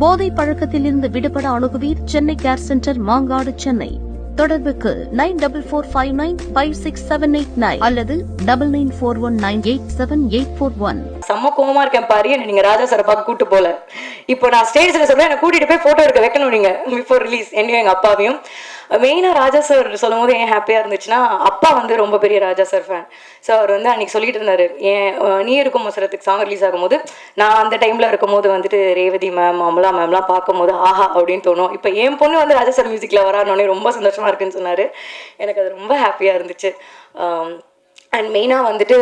போதை பழக்கத்திலிருந்து விடுபட அணுகுவீர் சென்னை கேர் சென்டர், மாங்காடு, சென்னை. தொடர்புக்கு 9445956789 அல்லது 9941987841. செம்ம கோவமா இருக்கேன் பாரு, நீங்க ராஜா சார் பார்க்க கூட்டு போல. இப்போ நான் ஸ்டேஜ்ல சொல்றேன், என்ன கூட்டிட்டு போய் போட்டோ எடுக்க வைக்கணும் நீங்க பிஃபோர் ரிலீஸ், என்னையும் எங்க அப்பாவையும். மெயினா ராஜா சார் சொல்லும் போது ஏன் ஹாப்பியா இருந்துச்சுன்னா, அப்பா வந்து ரொம்ப பெரிய ராஜா சார் ஃபேன். ஸோ அவர் வந்து அன்னைக்கு சொல்லிட்டு இருந்தாரு, ஏன் நீ இருக்கும் மசரத்துக்கு சாங் ரிலீஸ் ஆகும்போது நான் அந்த டைம்ல இருக்கும்போது வந்துட்டு ரேவதி மேம், அமலா மேம்லாம் பார்க்கும்போது ஆஹா அப்படின்னு தோணும். இப்போ என் பொண்ணு வந்து ராஜா சார் மியூசிக்ல வரானோடனே ரொம்ப சந்தோஷமா இருக்குன்னு சொன்னாரு. எனக்கு அது ரொம்ப ஹாப்பியா இருந்துச்சு. அண்ட் மெயினாக வந்துட்டு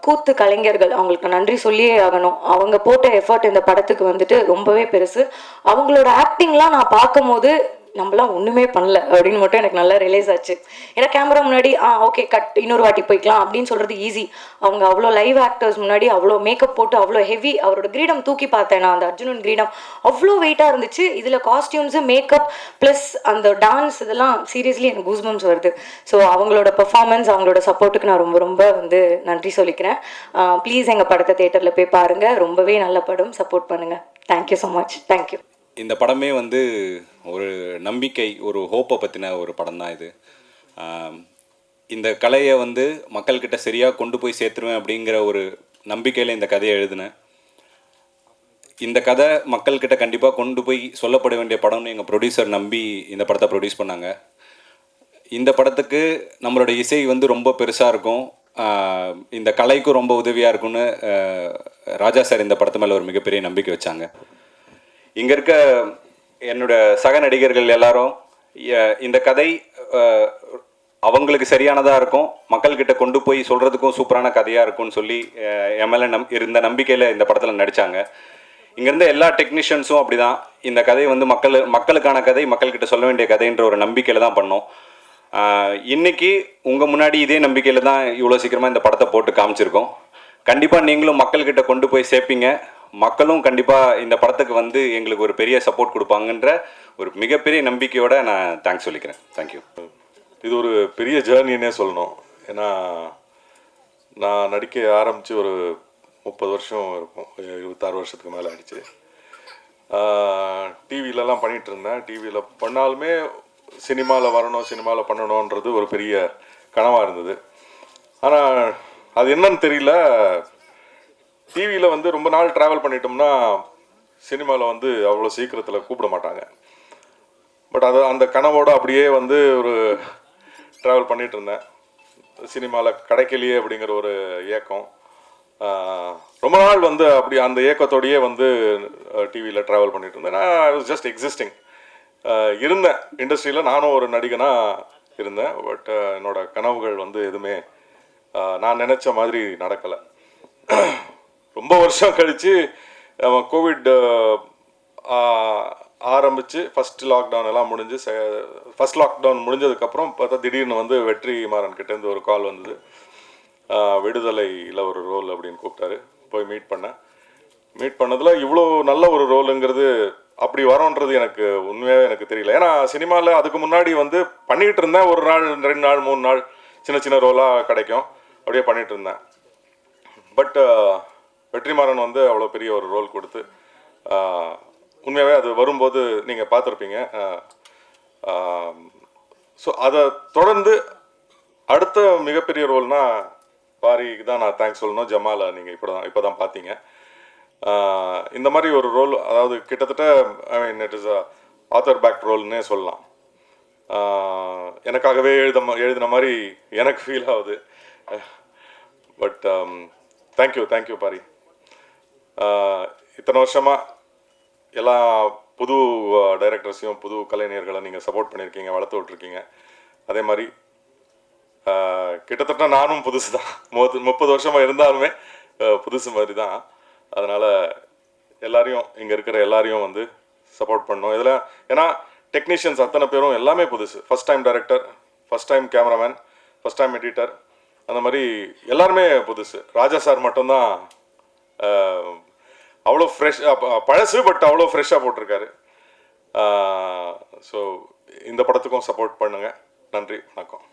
கூத்து கலைஞர்கள், அவங்களுக்கு நன்றி சொல்லியே ஆகணும். அவங்க போட்ட எஃபர்ட் இந்த படத்துக்கு வந்துட்டு ரொம்பவே பெருசு. அவங்களோட ஆக்டிங்லாம் நான் பார்க்கும்போது நம்மளாம் ஒன்றுமே பண்ணல அப்படின்னு மட்டும் எனக்கு நல்லா ரியலைஸ் ஆச்சு. ஏன்னா கேமரா முன்னாடி ஓகே கட், இன்னொரு வாட்டி போய்க்கலாம் அப்படின்னு சொல்கிறது ஈஸி. அவங்க அவ்வளோ லைவ் ஆக்டர்ஸ் முன்னாடி அவ்வளோ மேக்கப் போட்டு அவ்வளோ ஹெவி, அவரோட கிரீடம் தூக்கி பார்த்தேன் நான், அந்த அர்ஜுனன் கிரீடம் அவ்வளோ வெயிட்டாக இருந்துச்சு. இதில் காஸ்டியூம்ஸு, மேக்கப் ப்ளஸ் அந்த டான்ஸ், இதெல்லாம் சீரியஸ்லி எனக்கு கூஸ்பம்ஸ் வருது. ஸோ அவங்களோட பெர்ஃபார்மன்ஸ், அவங்களோட சப்போர்ட்டுக்கு நான் ரொம்ப ரொம்ப வந்து நன்றி சொல்லிக்கிறேன். ப்ளீஸ் எங்கள் படத்தை தேட்டரில் போய் பாருங்கள், ரொம்பவே நல்ல படம், சப்போர்ட் பண்ணுங்கள். Thank you so much. தேங்க்யூ. இந்த படமே வந்து ஒரு நம்பிக்கை, ஒரு ஹோப்பை பற்றின ஒரு படம் தான் இது. இந்த கலையை வந்து மக்கள்கிட்ட சரியாக கொண்டு போய் சேர்த்துருவேன் அப்படிங்கிற ஒரு நம்பிக்கையில் இந்த கதையை எழுதினேன். இந்த கதை மக்கள்கிட்ட கண்டிப்பாக கொண்டு போய் சொல்லப்பட வேண்டிய படம்னு எங்கள் ப்ரொடியூசர் நம்பி இந்த படத்தை ப்ரொடியூஸ் பண்ணாங்க. இந்த படத்துக்கு நம்மளோட இசை வந்து ரொம்ப பெருசாக இருக்கும், இந்த கலைக்கும் ரொம்ப உதவியாக இருக்கும்னு ராஜா சார் இந்த படத்து மேலே ஒரு மிகப்பெரிய நம்பிக்கை வச்சாங்க. இங்கே இருக்க என்னோட சக நடிகர்கள் எல்லாரும் இந்த கதை அவங்களுக்கு சரியானதாக இருக்கும், மக்கள்கிட்ட கொண்டு போய் சொல்கிறதுக்கும் சூப்பரான கதையாக இருக்கும்னு சொல்லி என் மேலே இருந்த நம்பிக்கையில் இந்த படத்தில் நடித்தாங்க. இங்கேருந்த எல்லா டெக்னீஷியன்ஸும் அப்படி தான், இந்த கதை வந்து மக்களுக்கான கதை, மக்கள்கிட்ட சொல்ல வேண்டிய கதைன்ற ஒரு நம்பிக்கையில் தான் பண்ணோம். இன்றைக்கி உங்கள் முன்னாடி இதே நம்பிக்கையில் தான் இவ்வளோ சீக்கிரமாக இந்த படத்தை போட்டு காமிச்சிருக்கோம். கண்டிப்பாக நீங்களும் மக்கள்கிட்ட கொண்டு போய் சேர்ப்பீங்க, மக்களும் கண்டிப்பாக இந்த படத்துக்கு வந்து எங்களுக்கு ஒரு பெரிய சப்போர்ட் கொடுப்பாங்கன்ற ஒரு மிகப்பெரிய நம்பிக்கையோடு நான் தேங்க்ஸ் சொல்லிக்கிறேன். தேங்க்யூ. இது ஒரு பெரிய ஜேர்னின்னே சொல்லணும். ஏன்னா நான் நடிக்க ஆரம்பித்து ஒரு 30 வருஷம் இருக்கும், 26 வருஷத்துக்கு மேலே ஆயிடுச்சு. டிவிலலாம் பண்ணிகிட்டு இருந்தேன். டிவியில் பண்ணாலுமே சினிமாவில் வரணும், சினிமாவில் பண்ணணுன்றது ஒரு பெரிய கனவாக இருந்தது. ஆனால் அது என்னன்னு தெரியல, டிவியில் வந்து ரொம்ப நாள் ட்ராவல் பண்ணிட்டோம்னா சினிமாவில் வந்து அவ்வளோ சீக்கிரத்தில் கூப்பிட மாட்டாங்க. பட் அது அந்த கனவோடு அப்படியே வந்து ஒரு ட்ராவல் பண்ணிகிட்டு இருந்தேன். சினிமாவில் கிடைக்கலையே அப்படிங்கிற ஒரு ஏக்கம் ரொம்ப நாள் வந்து அப்படி அந்த ஏக்கத்தோடையே வந்து டிவியில் ட்ராவல் பண்ணிகிட்டு இருந்தேன். நான் ஐ வாஸ் ஜஸ்ட் எக்ஸிஸ்டிங் இருந்தேன். இண்டஸ்ட்ரியில் நானும் ஒரு நடிகனாக இருந்தேன். பட் என்னோடய கனவுகள் வந்து எதுவுமே நான் நினச்ச மாதிரி நடக்கலை. ரொம்ப வருஷம் கழித்து கோவிட் ஆரம்பித்து ஃபஸ்ட் லாக்டவுன் எல்லாம் முடிஞ்சு ஃபஸ்ட் லாக்டவுன் முடிஞ்சதுக்கப்புறம் பார்த்தா திடீர்னு வந்து வெற்றிமாறன் கிட்டேருந்து ஒரு கால் வந்தது. விடுதலையில் ஒரு ரோல் அப்படின்னு கூப்பிட்டாரு. போய் மீட் பண்ணதில் இவ்வளோ நல்ல ஒரு ரோலுங்கிறது அப்படி வரோன்றது எனக்கு உண்மையாகவே எனக்கு தெரியல. ஏன்னா சினிமாவில் அதுக்கு முன்னாடி வந்து பண்ணிகிட்டு இருந்தேன், ஒரு நாள் 2 நாள் 3 நாள் சின்ன சின்ன ரோலாக கிடைக்கும், அப்படியே பண்ணிகிட்டு இருந்தேன். பட் வெற்றிமாறன் வந்து அவ்வளோ பெரிய ஒரு ரோல் கொடுத்து உண்மையாகவே அது வரும்போது நீங்கள் பார்த்துருப்பீங்க. ஸோ அதை தொடர்ந்து அடுத்த மிகப்பெரிய ரோல்னால் பாரிக்கு தான் நான் தேங்க்ஸ் சொல்லணும். ஜமாலை நீங்கள் இப்போ தான் பார்த்தீங்க. இந்த மாதிரி ஒரு ரோல், அதாவது கிட்டத்தட்ட I mean it is author back ரோல்னே சொல்லலாம். எனக்காகவே எழுதின மாதிரி எனக்கு ஃபீல் ஆகுது. But thank you Paari. இத்தனை வருஷமாக எல்லா புது டைரக்டர்ஸையும் புது கலைஞர்களை நீங்கள் சப்போர்ட் பண்ணியிருக்கீங்க, வளர்த்து விட்ருக்கீங்க. அதே மாதிரி கிட்டத்தட்ட நானும் புதுசு தான், 30 வருஷமாக இருந்தாலுமே புதுசு மாதிரி தான். அதனால் எல்லாரையும், இங்கே இருக்கிற எல்லாரையும் வந்து சப்போர்ட் பண்ணணும் இதில். ஏன்னா டெக்னீஷியன்ஸ் அத்தனை பேரும் எல்லாமே புதுசு. First time director, first time cameraman, first time editor, அந்த மாதிரி எல்லாருமே புதுசு. ராஜா சார் மட்டும்தான் அவ்வளோ ஃப்ரெஷ், பழசு பட் அவ்வளோ ஃப்ரெஷ்ஷாக போட்டிருக்காரு. ஸோ இந்த படத்துக்கும் சப்போர்ட் பண்ணுங்கள். நன்றி, வணக்கம்.